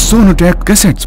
Sonotech cassettes.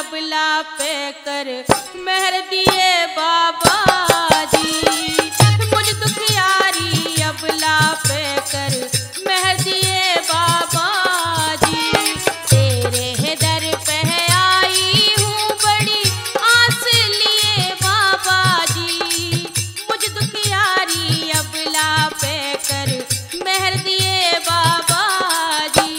अबला पे कर मेहर दिए बाबा जी, मुझ दुखियारी अबला पे कर मेहर दिए बाबा जी। तेरे दर पे आई हूँ बड़ी आस लिए बाबा जी, मुझ दुखियारी अबला पे कर मेहर दिए बाबा जी।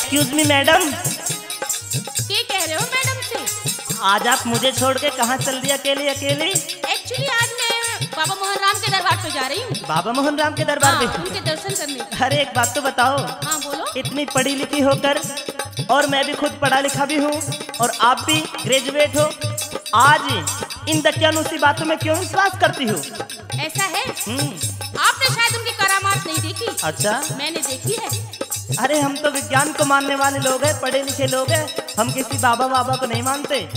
Excuse me madam. क्या कह रहे हो मैडम से? आज आप मुझे छोड़ के कहाँ चल दी अकेली अकेली? एक्चुअली आज मैं बाबा मोहन राम के दरबार पे जा रही हूँ। बाबा मोहन राम के दरबार हाँ, पे? उनके दर्शन करने। अरे एक बात तो बताओ। हाँ बोलो। इतनी पढ़ी लिखी होकर, और मैं भी खुद पढ़ा लिखा भी हूँ, और आप भी ग्रेजुएट हो, आज इन दकियानुसी बातों में क्यों विश्वास करती हो? ऐसा है, आपने शायद उनकी करामात नहीं देखी। अच्छा, मैंने देखी है। अरे हम तो विज्ञान को मानने वाले लोग हैं, पढ़े लिखे लोग हैं, हम किसी बाबा बाबा को नहीं मानते।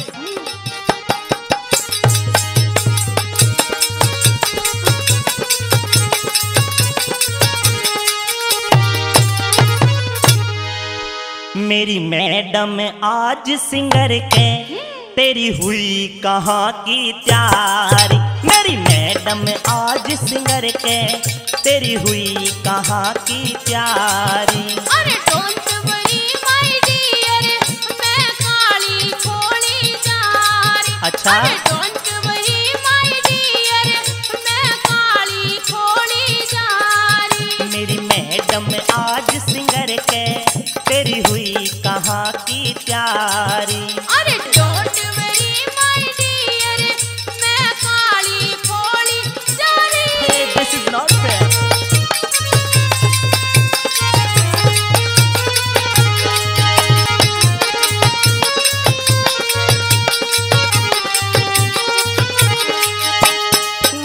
मेरी मैडम आज सिंगर के तेरी हुई कहाँ की तैयारी? मेरी मैडम आज सिंगर के तेरी हुई कहाँ की तैयारी? अरे डोंट वरी माय डियर, मैं काली खोली जा रही। अच्छा, अरे डोंट वरी माय डियर, मैं काली खोली जा रही। मेरी मैडम आज सिंगर के तेरी हुई कहाँ की तैयारी? अरे डोंट वरी माय डियर, मैं काली खोली जा रही। This is not fair.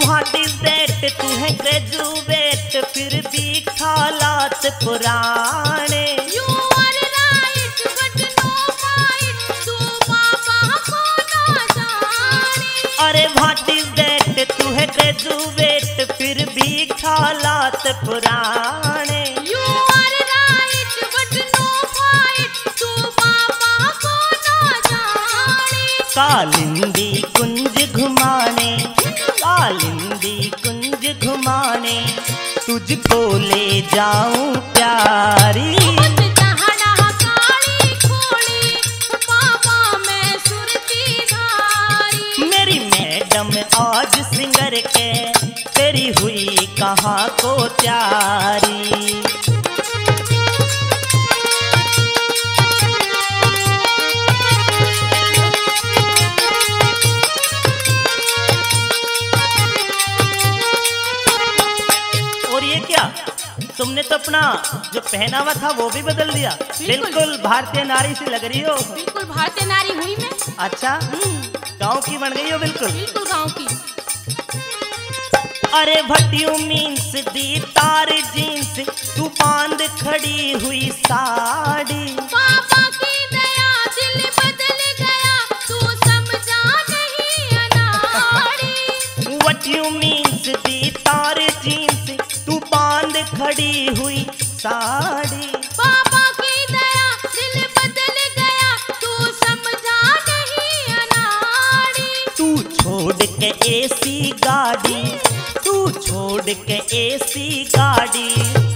What is that? तू है ग्रेजुएट फिर भी हालात पुराने। You are right, but no fight, तू पापा को ना जाने। अरे व्हाट इज दैट? तू है ग्रेजुएट फिर भी हालात पुराने। You are right, but no fight, तू पापा को ना जाने। कालिंदी कुंज घुमाने, कालिंदी कुंज घुमाने, तुझको ले जाऊं प्यारी। मत जहड़ा काली खोली, पापा मैं सुरती धारी। मेरी मैडम आज सिंगर के तेरी हुई कहाँ को तैयारी? और ये क्या, तुमने तो अपना जो पहनावा था वो भी बदल दिया। बिल्कुल भारतीय नारी सी लग रही हो। बिल्कुल भारतीय नारी हुई मैं। अच्छा, गांव की बन गई हो बिल्कुल। बिल्कुल गांव की। अरे भट्टियों मीन्स दी तार जीन्स, तू बांध खड़ी हुई साड़ी। पापा की दया दिल बदल गया, तू समझा नहीं अनाड़ी। What you means दी तार जीन्स, तू बांध खड़ी हुई साड़ी। पापा की दया दिल बदल गया, तू समझा नहीं अनाड़ी। तू छोड़ के एसी गाड़ी, तू छोड़ के एसी गाड़ी,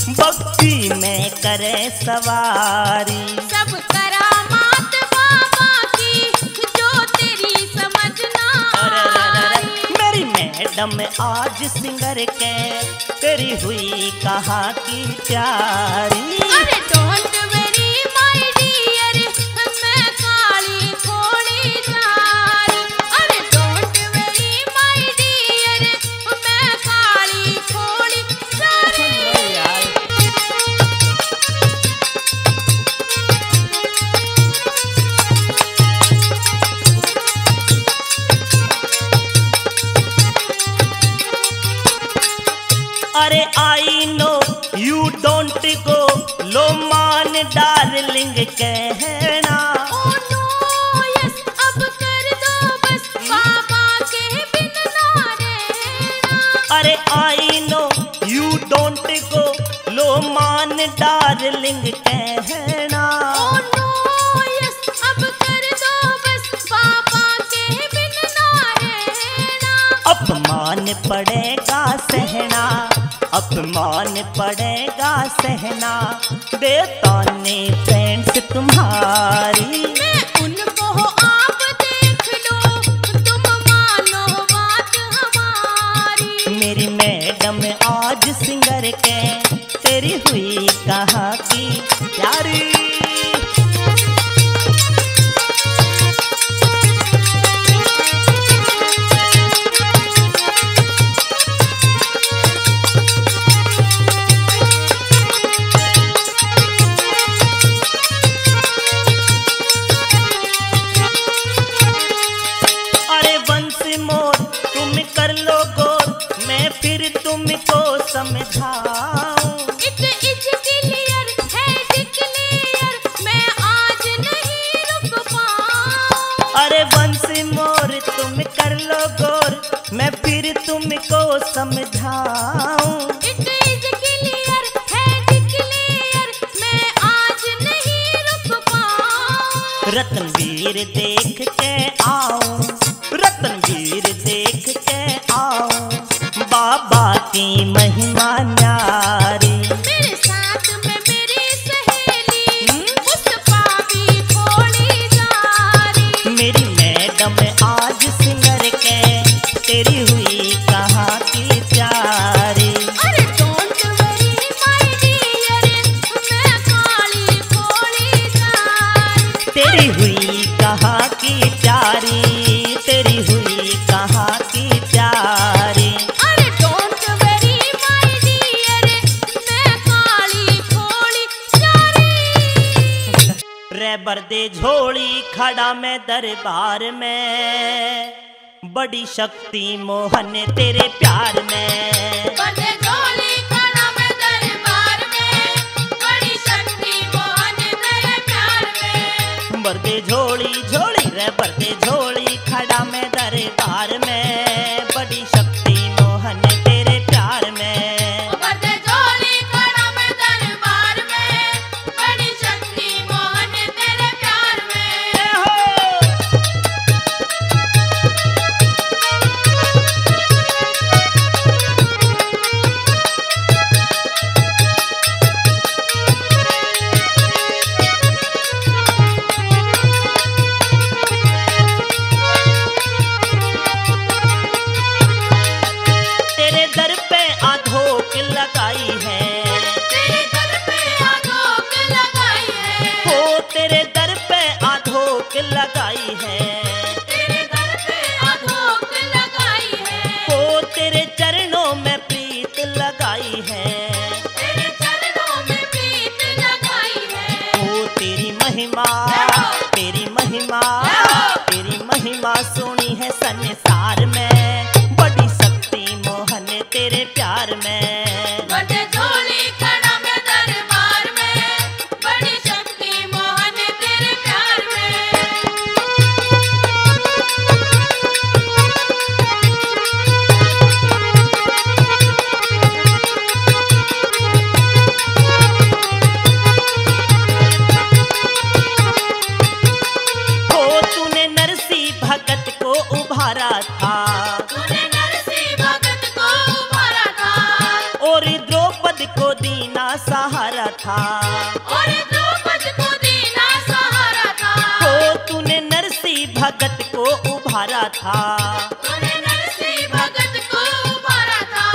बग्गी में करे सवारी। सब करामात बाबा की, जो तेरी समझ ना आई। मेरी मैडम आज सिंगर के तेरी हुई कहाँ की तैयारी? अरे डोंट वरी माय डियर, मैं काली खोली जा रही। अरे डोंट वरी माय डियर, मैं काली खोली जा रही। यार, अरे I know you don't go, लो मान डार्लिंग कहना। ओ नो यस, अब कर दो बस, पापा के बिन ना रहना। अरे I know you don't go, लो मान डार्लिंग कहना। ओ नो यस, अब कर दो बस, पापा के बिन ना रहना। अपमान पड़ेगा सहना, अपमान पड़ेगा सहना, बेताने फ्रेंड्स तुम्हारी। मैं उनको आप देख लो, तुम मानो बात हमारी। मेरी मैडम आज सिंगर के तेरी हुई कहाँ की तैयारी? तुम कर लो गौर, मैं फिर तुमको समझाऊं। इट इज क्लियर है डिक्लेयर, मैं आज नहीं रुक पाऊं। रत्नवीर देख के आऊं, रत्नवीर देख के आऊं, बाबा की महिमा न्यारी। मेरे साथ में मेरी सहेली पुष्पा भी थोड़ी जा रही। मेरी मैडम आज सिंगर के, तेरी हुई कहाँ की प्यारी। अरे डोंट वरी माय डियर, मैं काली थोड़ी जा रही। तेरी हुई कहाँ की प्यारी, तेरी हुई कहाँ की प्यारी। अरे डोंट वरी माय डियर, मैं काली थोड़ी जा रही। रैबर दे झोली खड़ा मैं दरबार में, बड़ी शक्ति मोहन तेरे प्यार में। बड़े झोली खड़ा मैं दरबार में, बड़ी शक्ति मोहन तेरे प्यार में। बरदे झोली झोली रे बरदे झोली खड़ा मैं दरबार में, बड़ी शक्ति मोहन तेरे प्यार में। बड़े झोली खड़ा मैं दरबार में, बड़ी शक्ति मोहन तेरे प्यार में। तेरे दर पे आधोक लगाई है, तेरे दर पे आधोख लगाई है। हो तेरे दर पे आधोख लगाई है, तेरे दर पे आधोख लगाई है। हो तेरे चरणों में प्रीत लगाई है, तेरे चरणों में प्रीत लगाई है। हो तेरी महिमा, तेरी महिमा, तेरी महिमा सुनी है संसार में, बड़ी शक्ति मोहन तेरे प्यार में। बड़े झोली खड़ा मैं दरबार में, बड़ी शक्ति मोहन तेरे प्यार में। हो तूने नरसी भगत को उभारा था, तूने नरसिंह भगत को उभारा था, और द्रौपदी को दीना सहारा था। और द्रौपदी को दीना सहारा था। हो तूने नरसी भगत को उभारा था, तूने नरसिंह भगत को उभारा था,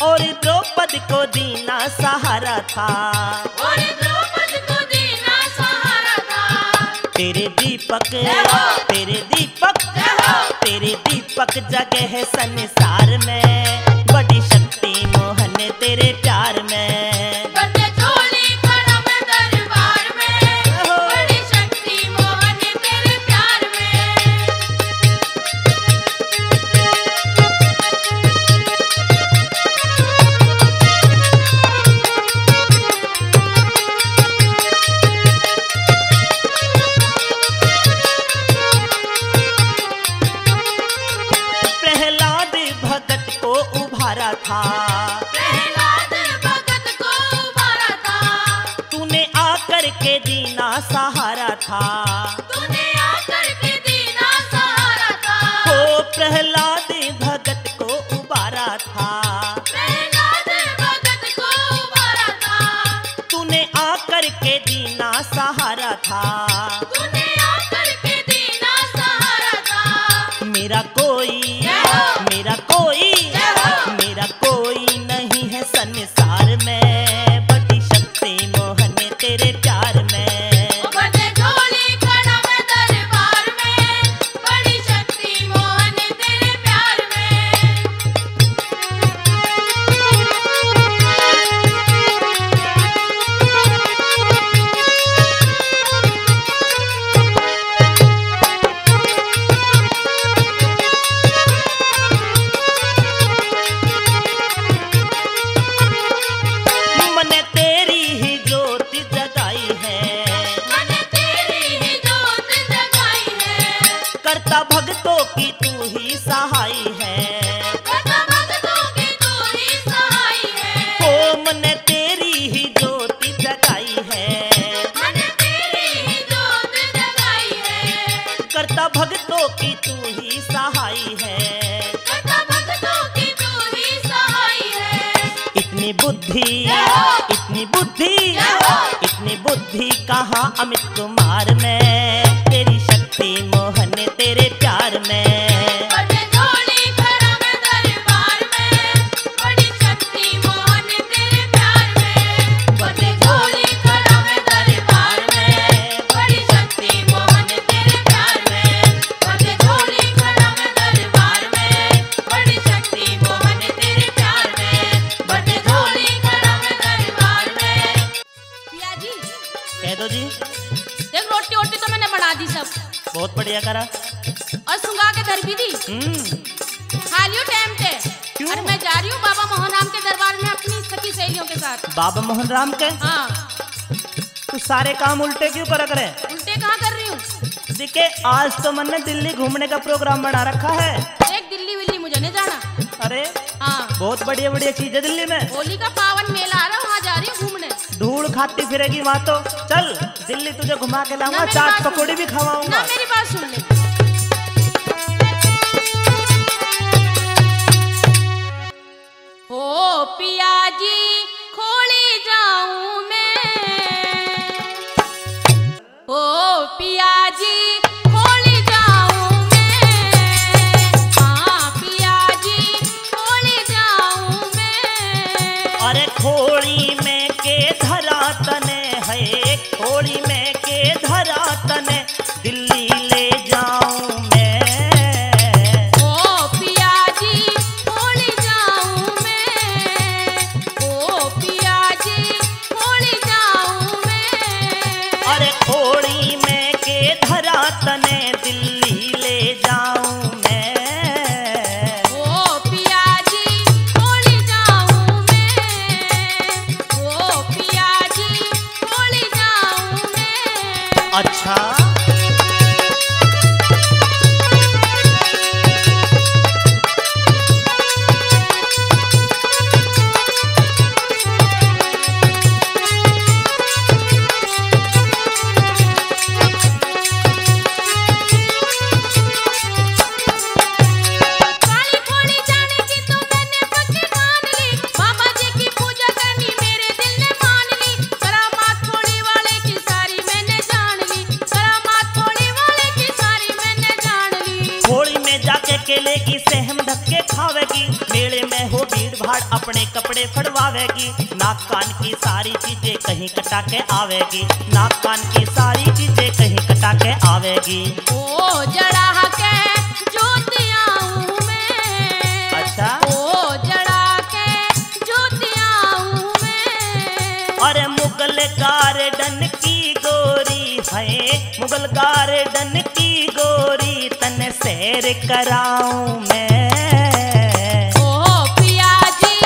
और द्रौपदी को दीना सहारा था। और द्रौपदी को दीना सहारा था। तेरे दीपक, तेरे दीपक, तेरे दीपक जगह है संसार में, बड़ी शक्ति मोहन तेरे प्यार में। बड़े झोली खड़ा मैं दरबार में, बड़ी शक्ति मोहन तेरे प्यार में। प्रहलाद भगत को उभारा था, प्रहलाद भगत को उभारा था, तूने आकर के दीना सहारा था। तूने आकर के दीना सहारा था। हो प्रहलाद भगत को उभारा था, प्रहलाद भगत को उभारा था, तूने आकर के दीना सहारा था। तूने आकर के दीना सहारा था। मेरा कोई, मेरा कोई, मेरा कोई नहीं है संसार में, बड़ी शक्ति मोहन तेरे प्यार में। बड़े झोली खड़ा मैं दरबार में, बड़ी शक्ति मोहन तेरे प्यार में। की तू ही सहाय है, करता भक्तों की तू ही सहाय है, हो मन तेरी ही ज्योति जगाई है, मन तेरी ही जोत जगाई है, करता भक्तों की तू ही सहाय है। करता भक्तों की तू ही सहाय है। इतनी बुद्धि, इतनी बुद्धि, इतनी बुद्धि कहाँ अमित कुमार में, तेरी शक्ति मोहन तेरे प्यार में। बड़े झोली खरम दरबार में, बड़ी शक्ति मोहन तेरे प्यार में। बड़े झोली खरम दरबार में, बड़ी शक्ति मोहन तेरे प्यार में। बड़े झोली खरम दरबार में, बड़ी शक्ति मोहन तेरे प्यार में। बड़े झोली खरम दरबार में। पिया जी, कह दो जी। देख रोटी वोटी तो मैंने बना दी सब, बहुत बढ़िया करा। और सुंगा के धर भी दी। खा लियो टाइम पे। क्यों? और मैं जा रही हूँ बाबा मोहन राम के दरबार में अपनी सखी सहेलियों के साथ। बाबा मोहन राम के हाँ, तू सारे काम उल्टे क्यों कर करे? उल्टे कहाँ कर रही हूँ? देखे आज तो मैंने दिल्ली घूमने का प्रोग्राम बना रखा है। एक दिल्ली विल्ली मुझे नहीं जाना। अरे हाँ, बहुत बढ़िया बढ़िया चीज है दिल्ली में। होली का पावन मेला आ रहा है, वहाँ जा रही हूँ घूमने। धूल खाती फिरेगी वहाँ तो। चल दिल्ली तुझे घुमा के लाऊंगा, मेरी चाट बात सुन। पकौड़ी भी खवाऊंगा। ना मेरी बात सुन ले। ओ पिया जी खोली जाऊं मैं, ओ पिया जी खोली जाऊं मैं, हाँ पिया जी खोली जाऊं मैं। अरे खोड़ी में के धरा तने है, खोड़ी में के धरा तने दिल्ली ले जाऊं मैं। ओ पिया जी खोली जाऊं मैं, ओ पिया जी खोली जाऊं मैं। अरे खोड़ी में के धरा तने दिल्ली ले जाऊं मैं। ओ पिया जी खोली जाऊं मैं, ओ पिया जी खोली जाऊं मैं। अच्छा काली खोली जाने की तो मैंने पक्की ठान ली, बाबा जी की पूजा करनी मेरे दिल ने मान ली। करामात खोली वाले की सारी मैंने जान ली, करामात खोली वाले की सारी मैंने जान ली। खोड़ी में जाके केले की सहम धक्के खावेगी, मेले में हो भीड़ भाड़ अपने कपड़े फड़वावेगी। नाक कान की सारी चीजें कहीं कटा के आवेगी, नाक कान की सारी चीजें कहीं कटा के आवेगी। ओ जड़ा के जोत आऊं मैं, अच्छा ओ जड़ा के जोत आऊं मैं। अरे मुगल गार्डन की गोरी है, मुगल गार्डन की गोरी तन सैर कराऊं मैं। ओ पिया जी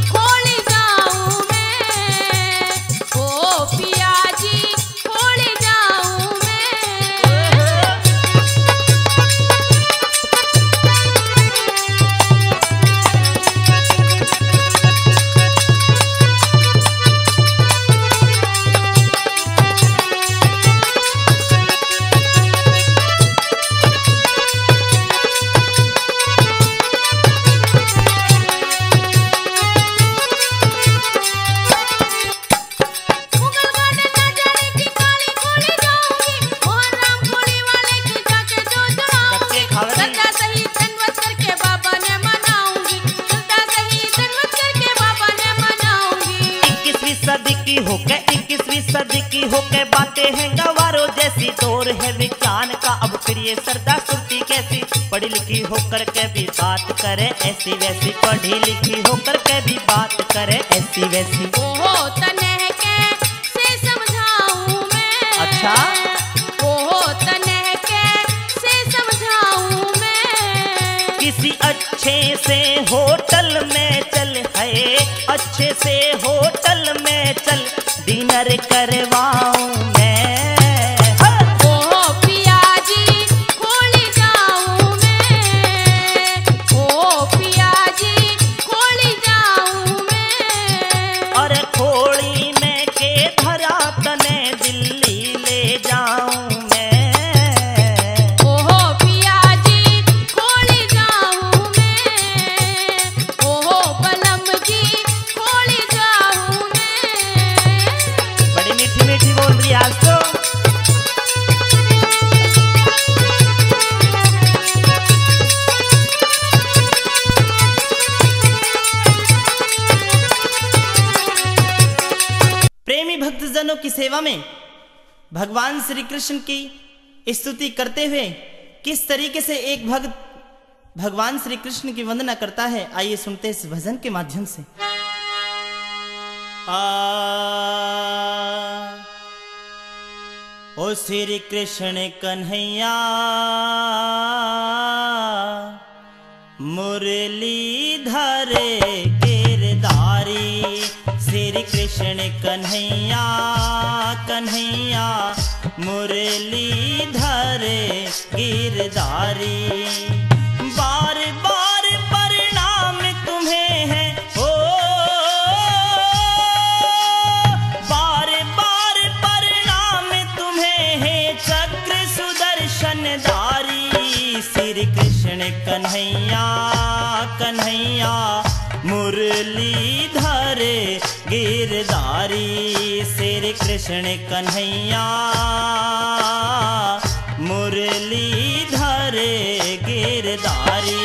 खोली जाऊं मैं, ओ पिया जी खोली जाऊं मैं। मुगल गार्डन ना जाने की काली खोली जाऊंगी, मोहन राम खोली वाले की जाके जो धक्के जड़ाऊंगी। खावे नहीं। श्रद्धा सही दंडवत करके बाबा ने मनाऊंगी, श्रद्धा सही दंडवत करके बाबा ने मनाऊंगी। 21वीं सदी की होके 21वीं सदी की होके बातें हैं गवारों जैसी, दौर है विज्ञान का अब फिर ये सरदा सुरती कैसी। पढ़ी लिखी होकर के भी बात करे ऐसी वैसी, पढ़ी लिखी होकर के भी बात करे ऐसी वैसी। ओहो तनह के से समझाऊं मैं, अच्छा ओहो तनह के से समझाऊं मैं। किसी अच्छे से होटल में चल है, अच्छे से होटल में चल डिनर करवाऊं मैं। ओहो पिया जी खोली जाऊं मैं, सेवा में भगवान श्री कृष्ण की स्तुति करते हुए किस तरीके से एक भक्त भगवान श्री कृष्ण की वंदना करता है, आइए सुनते इस भजन के माध्यम से। ओ श्री कृष्ण कन्हैया मुरलीधर गिरधारी, श्री कृष्ण कन्हैया कन्हैया मुरलीधर गिरधारी। बार बार प्रणाम तुम्हें है ओ, बार बार प्रणाम तुम्हें है चक्र सुदर्शन धारी। श्री कृष्ण कन्हैया कन्हैया मुरलीधर गिरधारी, श्री कृष्ण कन्हैया मुरलीधर गिरधारी।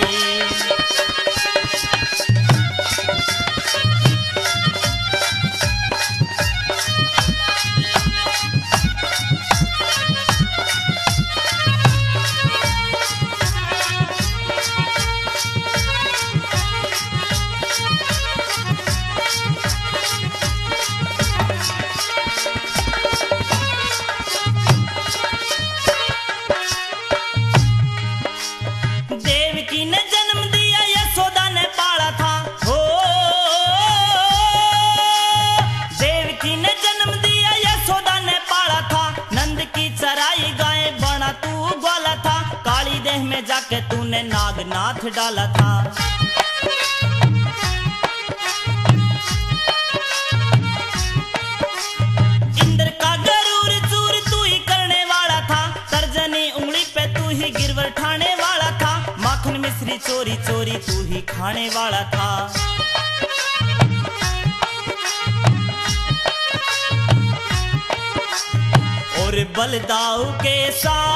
जाके तूने नागनाथ डाला था। इंद्र का गरूर चूर तू ही करने वाला था, तर्जनी उंगली पे तू ही गिरवर ठाने वाला था, माखन मिश्री चोरी चोरी तू ही खाने वाला था। और बलदाऊ के साथ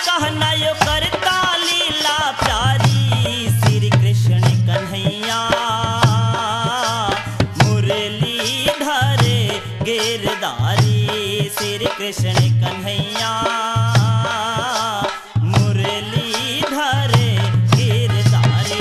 कहना यो करता लीला प्यारी। श्री कृष्ण कन्हैया मुरलीधर गिरधारी, श्री कृष्ण कन्हैया मुरलीधर गिरधारी।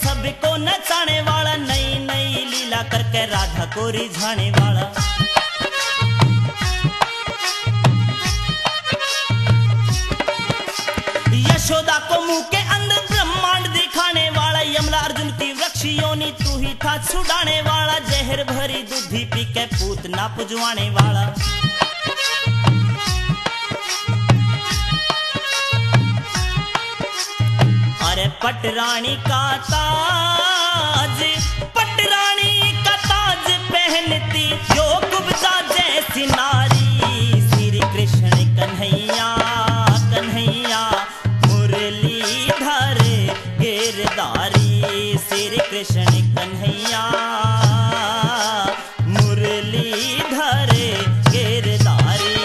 सबको नचाने वाला, नई नई लीला करके राधा को रिझाने वाला। यशोदा को मुंह के अंदर ब्रह्मांड दिखाने वाला, यमला अर्जुन की वृक्ष योनि तू ही था छुड़ाने वाला, जहर भरी दूधी पी के पूतना पुजवाने वाला। अरे पटरानी का ताज, पटरानी का ताज पहनती जो कुब्जा जैसी नारी। श्री कृष्ण कन्हैया कन्हैया मुरलीधर गिरधारी, श्री कृष्ण कन्हैया मुरलीधर गिरधारी।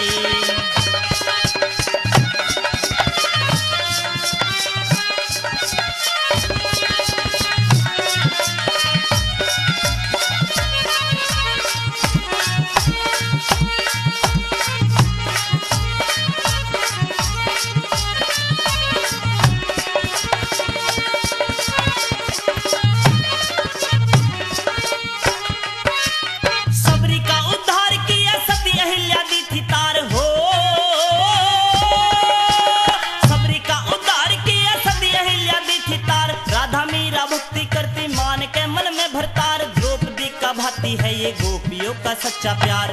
है ये गोपियों का सच्चा प्यार।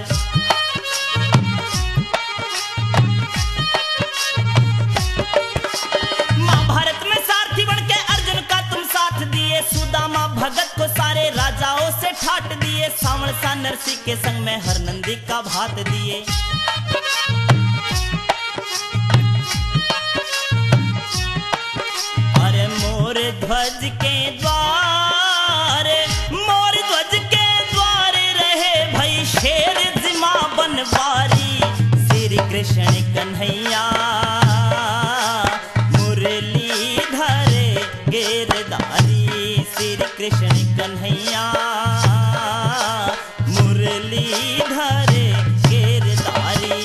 महाभारत में सारथी बन के अर्जुन का तुम साथ दिए, सुदामा भगत को ठाट दिए, सावण सा नरसी के संग में हर नंदी का भात दिए। अरे मोर ध्वज के द्वार, मोर ध्वज के द्वार रहे भई शेर जिमा बनवारी। श्री कृष्ण कन्हैया मुरलीधर गिरधारी। श्री कृष्ण कन्हैया मुरलीधर गिरधारी।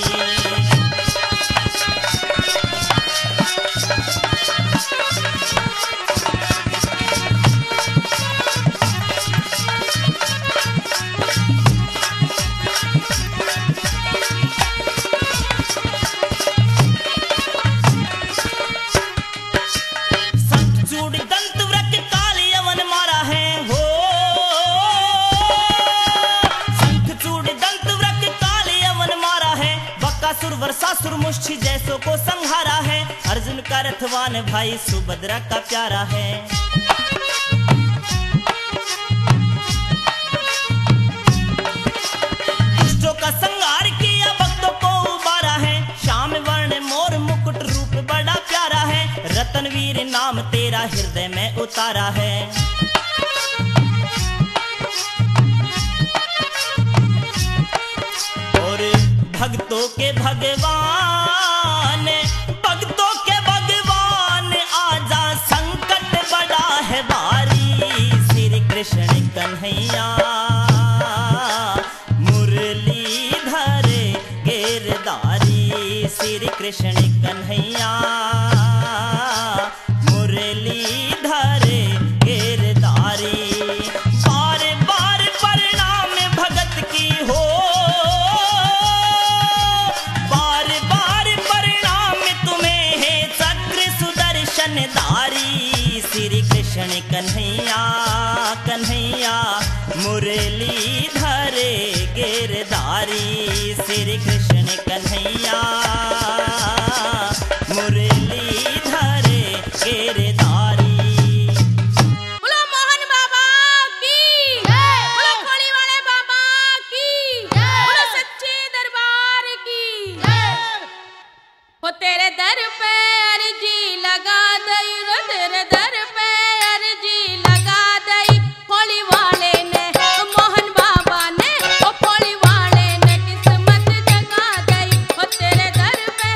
वर्षासुर मुष्टि जैसो को संहारा है। अर्जुन का रथवान भाई सुभद्रा का प्यारा है। दुष्टों का संहार किया, भक्तों को उबारा है। श्याम वर्ण मोर मुकुट रूप बड़ा प्यारा है। रतनवीर नाम तेरा हृदय में उतारा है। भक्तों के भगवान, भक्तों के भगवान, आजा संकट बड़ा है भारी। श्री कृष्ण कन्हैया मुरलीधर गिरधारी। श्री कृष्ण कन्हैया मुरलीधर गिरधारी। बार बार परिणाम भगत की हो, श्री कृष्ण कन्हैया कन्हैया मुरलीधर गिरधारी। श्री कृष्ण कन्हैया मुरलीधर गिरधारी। बोलो मोहन बाबा की जय, बोलो खोली वाले बाबा की जय, बोलो सच्चे दरबार की जय। हो तेरे दर पे अर्जी लगा दई, रो तेरे दर पे अर्जी लगा दई। खोली वाले ने मोहन बाबा ने, ओ खोली वाले ने किस्मत जगा दई। हो तेरे दर पे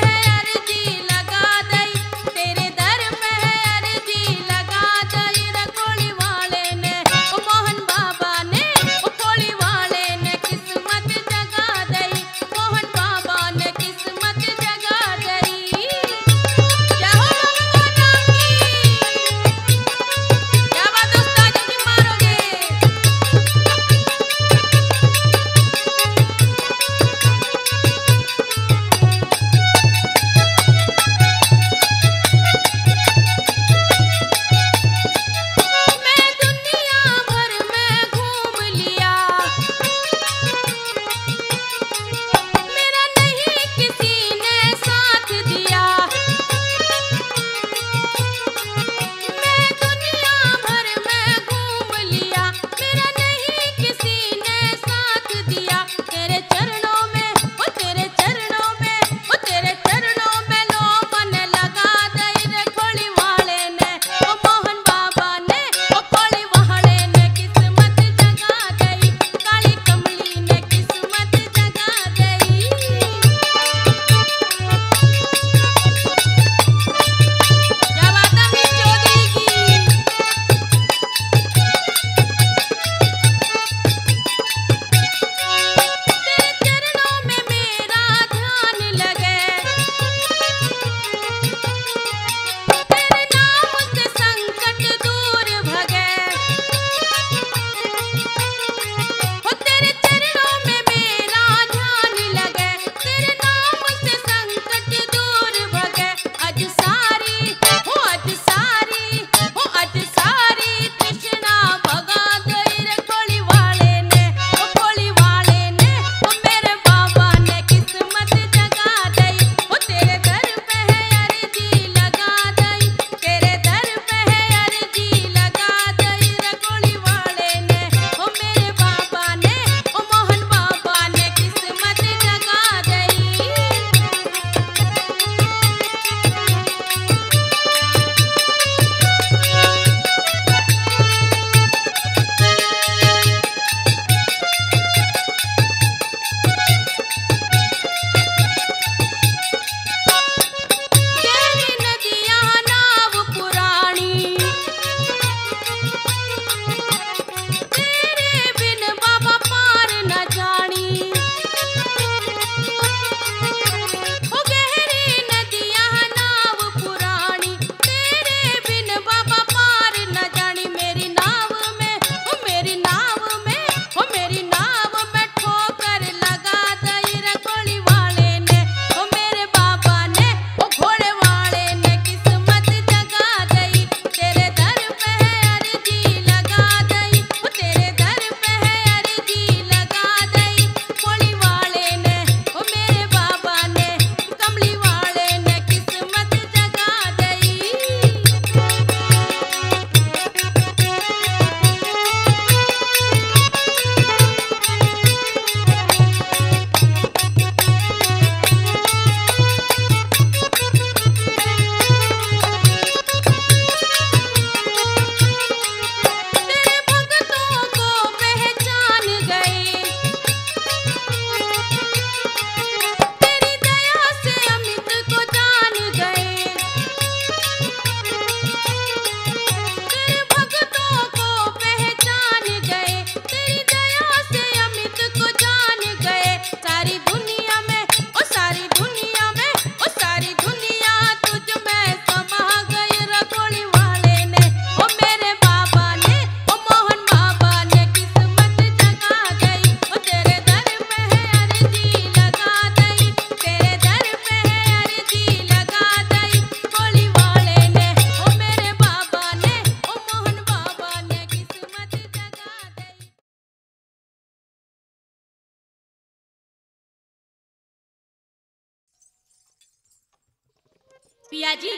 पिया जी,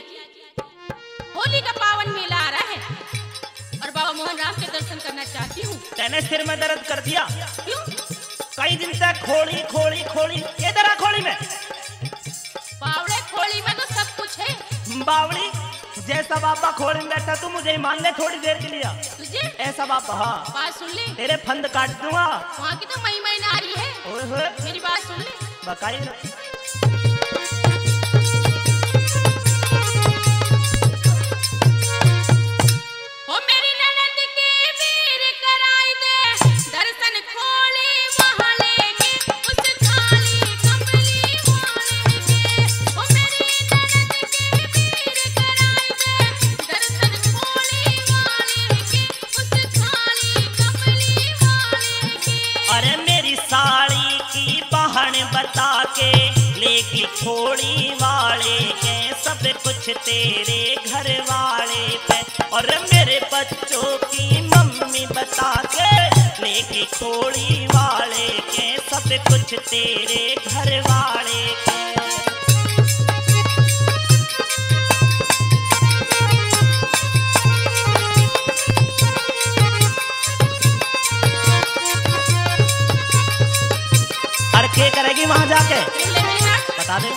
होली का पावन मेला आ रहा है और बाबा मोहन राम के दर्शन करना चाहती हूँ। तेने सिर में दर्द कर दिया? क्यों? कई दिन तक खोली खोली खोली, इधर आ खोली में। बावड़े, खोली में तो सब कुछ है। बावड़ी जैसा बाबा खोली में बैठा, तू मुझे मान ले थोड़ी देर के लिए। तुझे ऐसा बाबा, हाँ बात सुन ले, तेरे फंद काट दूंगा। वहाँ की तो मई मई नारी है। ओए होए, मेरी बात सुन ले। बकाई ना। ओ मेरी ननद के वीर कराई दे दर्शन, खोली वाले के उस काली कमली वाले के। ओ मेरी ननद के वीर कराई दे दर्शन, खोली वाले के उस काली कमली वाले के। अरे मेरी साड़ी की बहन बता के लेगी खोड़ी वाले के, सब कुछ तेरे घर वाले पे। और मेरे बच्चों की मम्मी बता के लेगी खोड़ी वाले के, सब कुछ तेरे घर वाले के। अरे क्या करेगी वहां जाके? ले मेरी बात। बता दे।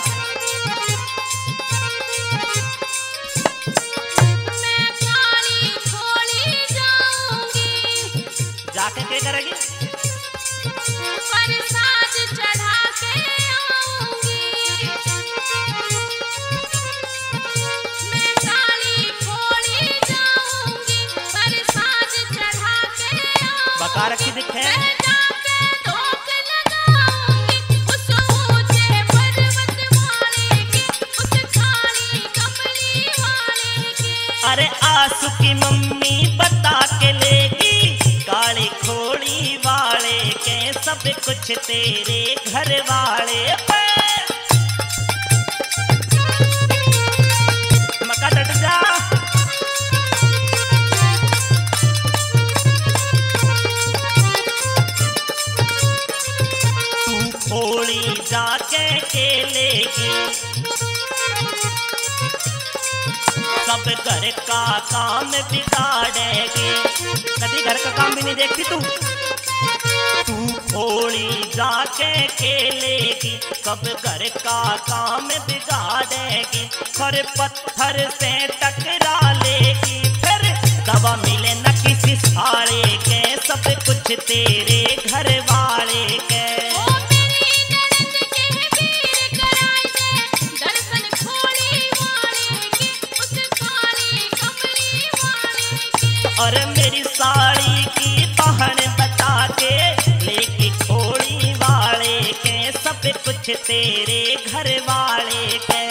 मैं काली खोली जाऊंगी, जाके क्या करेगी? प्रसाद चढ़ा के आऊंगी। मैं काली खोली जाऊंगी, प्रसाद चढ़ा के आऊंगी। बका रखी दिखे। मैं जाके धोख लगाऊंगी उस ऊंचे पर्वत वाले के, उस काली कमली वाले के। अरे आंसू की मम्मी बता के लेगी काली खोड़ी वाले के, सब कुछ तेरे घर वाले पे। मक्का डट जा। तू खोड़ी जाके खेलेगी, सब घर का काम बिगाड़ेगी। कभी घर का काम भी नहीं देखती तू। तू खोड़ी जाके खेलेगी, सब घर का काम बिगाड़ेगी। हर पत्थर से टकरा लेगी, फिर दवा मिले न किसी साले के, सब कुछ तेरे घर वाले के। ओ मेरी ननद के वीर कराई दे दर्शन, खोली वाले के उस काली कमली वाले के। और मेरी साड़ी की बहन बता के लेके खोड़ी वाले के, सब कुछ तेरे घर वाले के।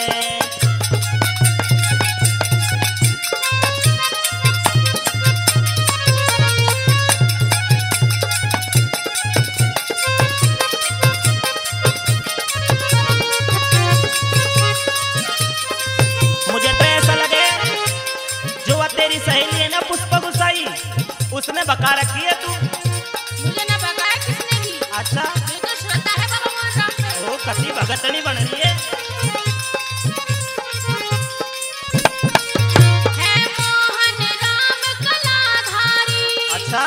मुझे तो ऐसा लगे जो वह तेरी सहेली है ना पुष्पा गुसाई, उसने बका रखी है तू। मुझे ना बताया किसने भी। अच्छा, मुझे तो श्रद्धा है बाबा मोहन राम पे। वो कति भगतनी बन रही है। है मोहन राम कलाधारी, अच्छा,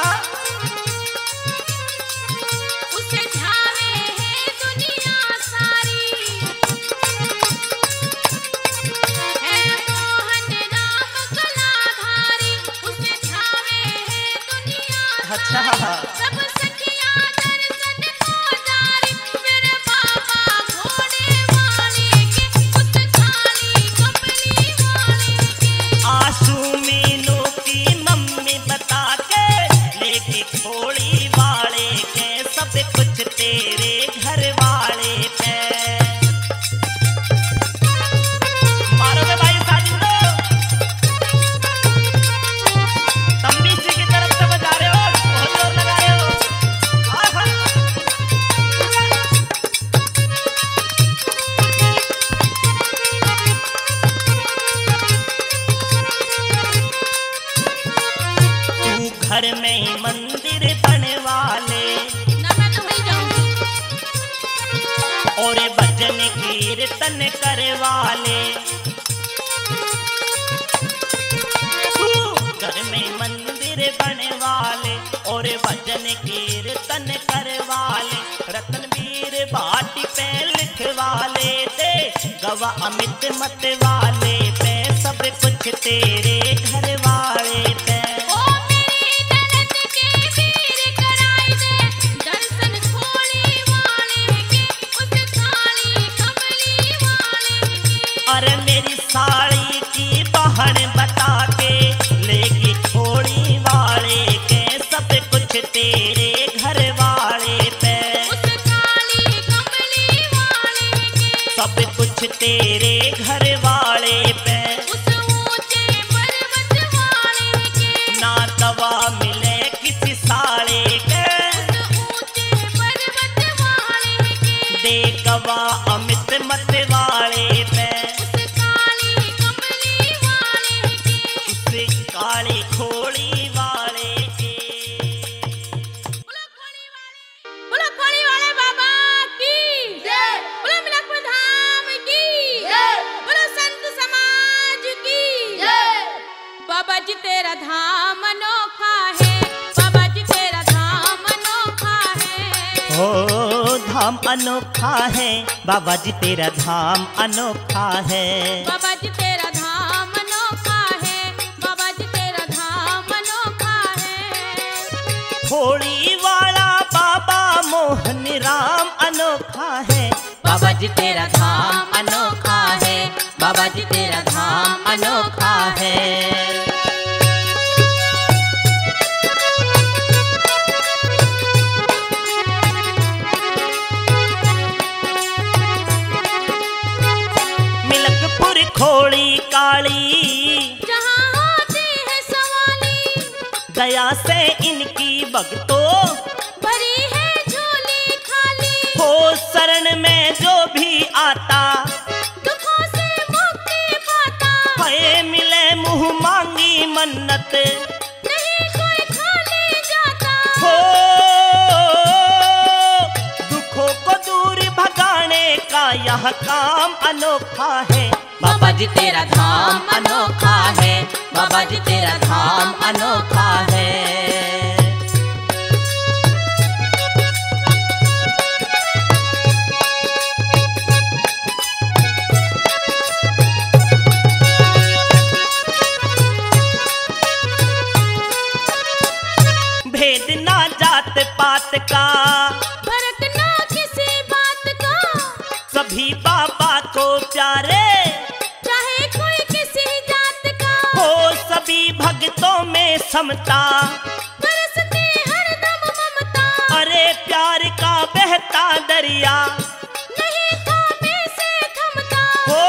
उसे झावे है दुनिया सारी। है मोहन राम कलाधारी, उसे झावे है दुनिया अच्छा। सब सखियां दर्शन को जारी। मेरे बाबा घोड़े वाले के उस काली कमली वाले के। आंसू मीनू की मम्मी बता के लेके खोड़ी वाले के, सब कुछ तेरे घर वाले पे। मारोगे भाई साजिद को? तंबी से की तरफ से बजा रहे हो, बहुत जोर लगा रहे हो। आहा। तू घर में ही मंदिर बनवा ले, ना मैं तो वहीं जाऊंगी। और भजन कीर्तन करवा ले। घर में मंदिर बनवाले और भजन कीर्तन करवाले, रतनवीर भाटी पे लिखवाले दे गवा अमित मत वाले पे, सब कुछ तेरे घर वाले पे। अरे मेरी साड़ी की बहन बता के लेगी खोड़ी वाले के, सब कुछ तेरे घर वाले पे, सब कुछ तेरे घर वाले पे। ना दवा मिले किसी साले के, दे गवा अमित मत वाले पे, काली खोड़ी वाले के। बोलो खोड़ी वाले बाबा की जय, बोलो मिलकपुर धाम की जय, बोलो संत समाज की जय। बाबा जी तेरा धाम अनोखा है, बाबा जी तेरा धाम अनोखा है। ओ धाम अनोखा है, बाबा जी तेरा धाम अनोखा है। बाबा जी तेरा धाम अनोखा है, बाबा जी तेरा धाम अनोखा है। खोड़ी वाला बाबा मोहन राम अनोखा है, बाबा जी तेरा धाम अनोखा है, बाबा जी तेरा धाम अनोखा है। मिलकपुर खोड़ी काली जहाँ होती है सवाली, दया से इनकी भक्तों भरी है झोली खाली। हो शरण में जो भी आता दुखों से मुक्ति पाता, भय मिले मुँह मांगी मन्नत, नहीं कोई खाली जाता। हो दुखों को दूर भगाने का यह काम अनोखा है, बाबा जी तेरा धाम अनोखा है, बाबा जी तेरा धाम अनोखा है। भेद ना जात पात का, फर्क ना किसी बात का, सभी बाबा को प्यारे, चाहे कोई किसी जात का। हो सभी भक्तों में समता, बरसती हरदम ममता, अरे प्यार का बहता दरिया, नहीं थामे से थमता। हो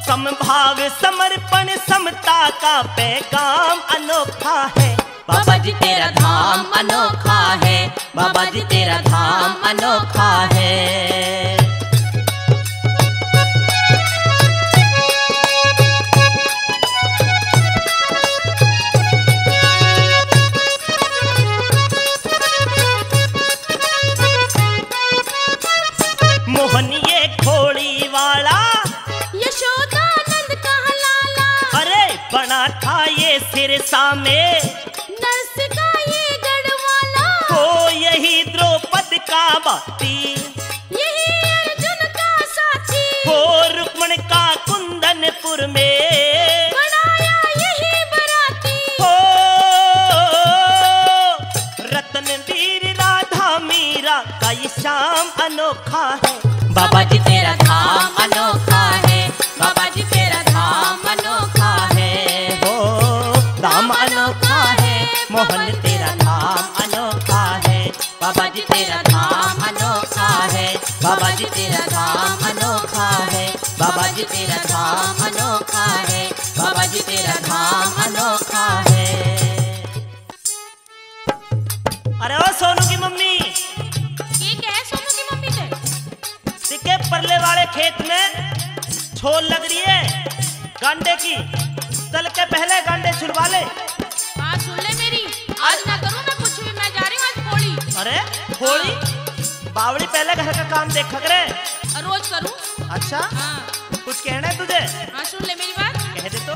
समभाव समर्पण समता का पैगाम अनोखा है, बाबा जी तेरा धाम अनोखा है, बाबा जी तेरा धाम अनोखा है। मोहन ये खोड़ी वाला, यशोदानंद का लाला, अरे बना था ये सिरसा में, नरस का ये गढ़वाला। हो यही द्रौपद का बाती, यही अर्जुन का साथी, हो रुक्मण का कुंदनपुर में, बनाया यही बराती। हो रतनवीर राधा मीरा का ये शाम अनोखा है, बाबा जी तेरा धाम अनोखा है, बाबा जी तेरा धाम अनोखा है। हो धाम अनोखा है, मोहन तेरा धाम अनोखा है, बाबा जी तेरा धाम अनोखा है, बाबा जी तेरा धाम अनोखा है, बाबा जी तेरा धाम अनोखा है, बाबा जी तेरा धाम अनोखा है। अरे ओ सोनू की मम्मी, ये क्या है सोनू की मम्मी से? सिक्के परले वाले खेत में छोल लग रही है गांडे की, तल के पहले गांडे छुड़वा ले। बात सुन ले मेरी, आज ना करूँ मैं कुछ भी, मैं जा रही हूँ आज खोड़ी। अरे खोड़ी बावड़ी पहले घर का काम देखा करे, रोज करूँ। अच्छा हाँ कुछ कहना है तुझे? हाँ सुन ले मेरी बात। कह दे तो।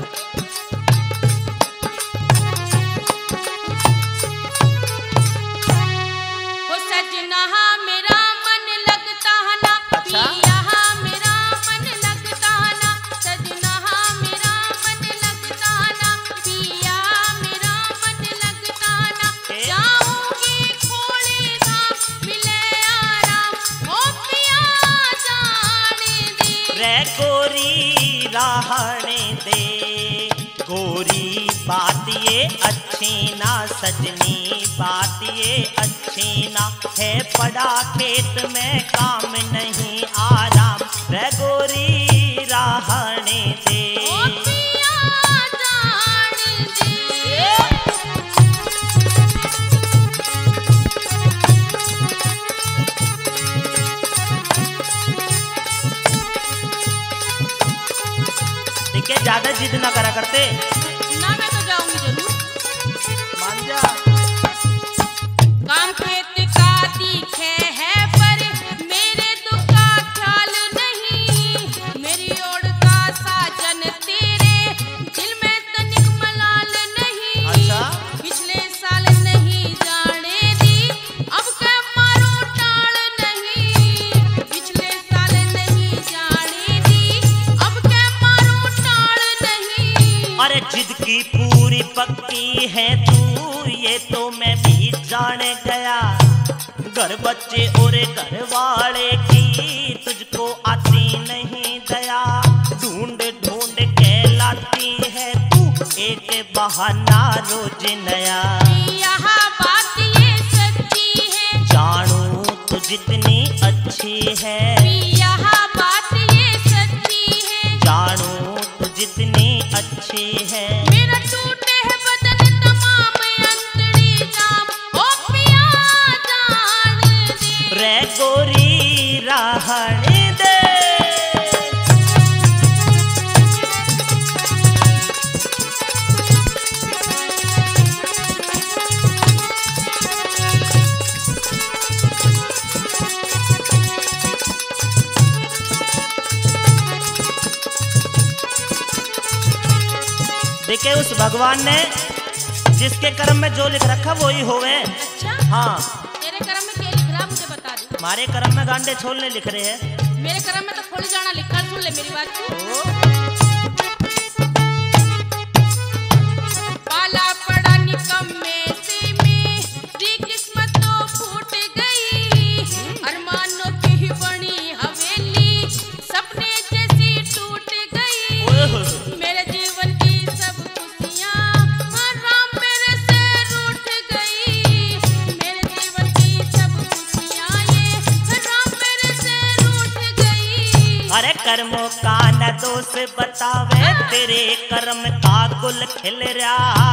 रहने दे। गोरी बात ये अच्छी ना सजनी, बात ये अच्छी ना है, पड़ा खेत में काम नहीं आराम, रे गोरी रहने दे। ओ पिया जान दे। ठीक है, ज्यादा जिद ना करा करते। ना मैं तो जाऊंगी जरूर। मान जा। काम खेत का दिखे है पर मेरे दुख का ख्याल नहीं, मेरी ओर का साजन तेरे दिल में तनिक मलाल नहीं। अच्छा। पिछले साल नहीं जाने दी, अब के मारो टाल नहीं, पिछले साल नहीं जाने दी, अब के मारो टाल नहीं। अरे जिद की पूरी पक्की है तू, ये तो मैं भी जान गया। घर बच्चे और घर वाले की तुझको आती नहीं दया, ढूंढ ढूंढ के लाती है तू एक बहाना रोज नया। यहाँ बात ये सच्ची है, जानू तू जितनी अच्छी है, यहाँ बात ये सच्ची है, जानू तू जितनी अच्छी है। मेरा टूटे है बदन तमाम अंतड़ी जाम, ओ पिया जान दे। रे गोरी रहने दे। देखिए उस भगवान ने जिसके कर्म में जो लिख रखा वो ही होवे। अच्छा, हाँ, तेरे कर्म में क्या लिख रहा मुझे बता दे। हमारे कर्म में गांडे छोलने लिख रहे हैं। मेरे कर्म में तो खोल जाना लिखा, सुन ले मेरी बात को। ओ, पाला पड़ा निकम्मे से मेरी किस्मत तो फूट गई, अरमानों की ही बनी हवेली सपने जैसी टूट गई। ओह। मेरे जीवन की सब खुशियाँ राम मेरे से रूठ गई, मेरे जीवन की सब खुशियाँ ये राम मेरे से रूठ गई। अरे कर्मों का न दोष बतावे, तेरे कर्म का गुल खिल रहा,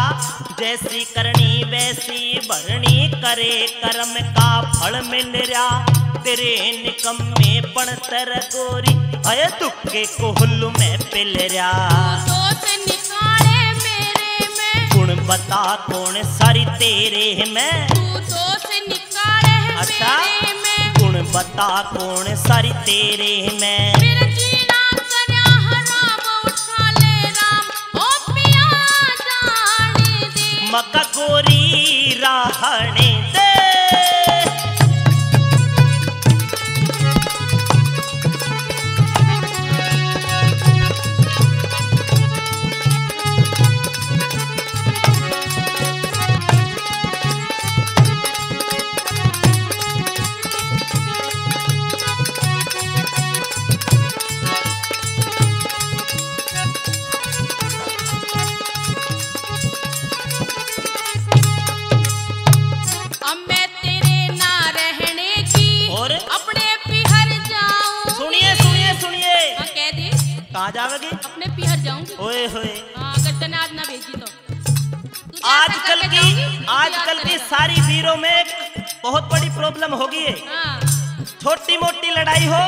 जैसी करनी वैसी भरनी, करे कर्म का फल मिल रहा। तेरे निकम्मे पण तर गोरी, अय दुख के कोहलू में पिल रहा। दोष निकाले मेरे में, गुण बता कौन सारी तेरे में। तू दोष निकाले है अच्छा। मेरे में, गुण बता कौन सारी तेरे में। मेरा जीना करया हराम उठा ले राम, ओ पिया जान दे। मका गोरी रहने दे। अब मैं तेरे ना रहने की और अपने पिहर जाऊं। सुनिए सुनिए सुनिए। हाँ कह दे, कहाँ जाओगी? अपने पिहर जाऊंगी। ओए होए। हाँ अगर तने आज ना भेजी तो तू तो ऐसा आजकल करके की जाऊंगी, तू आजकल याद की करेगा। सारी वीरों में एक बहुत बड़ी प्रॉब्लम हो गई है। हाँ छोटी मोटी लड़ाई हो,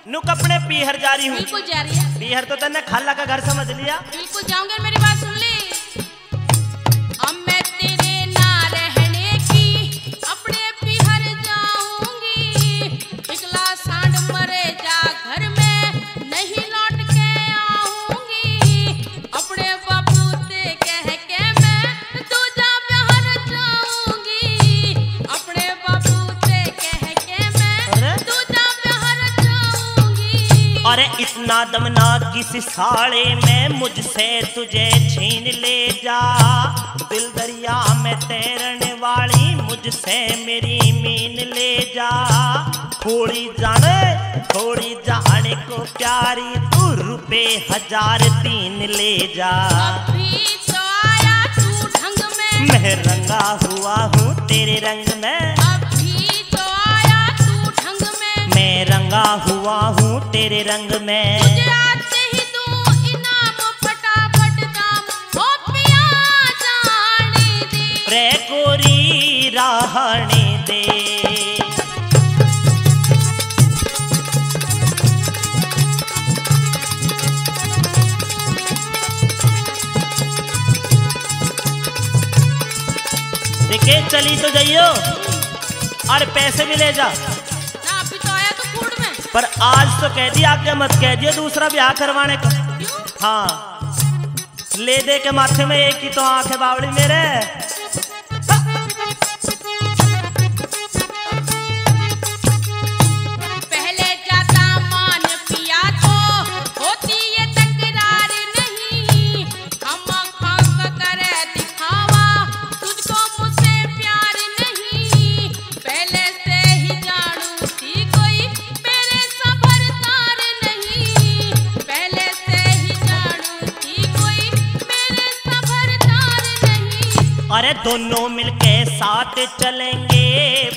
नुक अपने पीहर जा रही हूँ। बिल्कुल जा रही है, पीहर तो तन्ने खाला का घर समझ लिया। बिल्कुल जाऊंगी। मेरी बात सुन ले, अब मैं तेरे ना रहने की अपने पिहर जाऊंगी, पिछला सांड मरे जा घर में नहीं लौट के आऊंगी, अपने बापू से कह के मैं दूजा बिहार जाऊंगी, अपने बापू से कह के मैं अरे? दूजा बिहार जाऊंगी। अरे इतना दमना किस साले में मुझसे तुझे छीन ले जा, दिल दरिया में तैरने वाली मुझसे मेरी मीन ले जा, थोड़ी जाने को प्यारी, तू रुपए 1003 ले जा। अभी तो आया तू ढंग में, मैं रंगा हुआ हूँ तेरे रंग में। अभी तो आया तू ढंग में, मैं रंगा हुआ हूँ तेरे रंग में। तुझे आते ही दूं इनाम फटाफट दाम, हो पिया जाने दे। रे गोरी रहने दे। देखे चली तो जाइयो और पैसे भी ले जा। ना अभी तो आया तो फूड में। पर आज तो कह दिया, आगे मत कह दिया दूसरा ब्याह करवाने का। क्यों? हाँ, ले दे के माथे में एक ही तो आंख है बावड़ी मेरे। पहले जाता मान पिया तो होती ये तकरार नहीं, खामखा करे दिखावा तुझको मुझसे प्यार नहीं। पहले से ही जानू थी कोई मेरे सबरदार नहीं, पहले से ही जानू थी कोई मेरे सबरदार नहीं। अरे दोनों मिलके साथ चलेंगे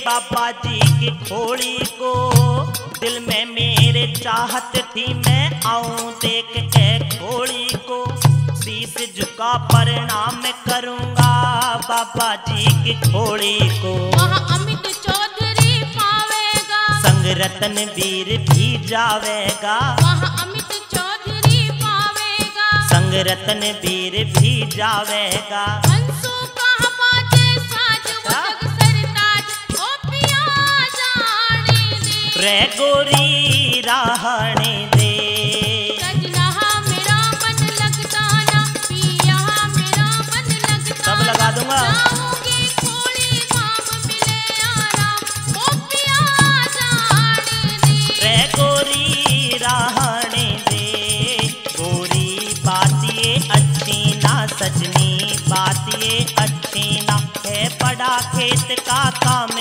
बाबा जी की खोड़ी को। दिल में मेरे चाहत थी मैं आऊं देख के खोड़ी को। शीश झुका प्रणाम करूंगा बाबा जी की खोड़ी को। वहाँ अमित चौधरी पावेगा, संग रतन वीर भी जावेगा। वहाँ अमित चौधरी पावेगा, संग रतन वीर भी जावेगा। हंसू कहाँ बाजे साज वो जग सरताज, ओ पिया जाने दे। रे गोरी रहने दे। सजना मेरा मन लगता ना, पिया मेरा मन लगता सब लगा दूंगा। जाऊंगी खोड़ी धाम मिले आराम, ओ पिया जाने दे। रे गोरी रहने दे। गोरी बात ये अच्छी ना, सजनी बात ये अच्छी ना है। बड़ा खेत का काम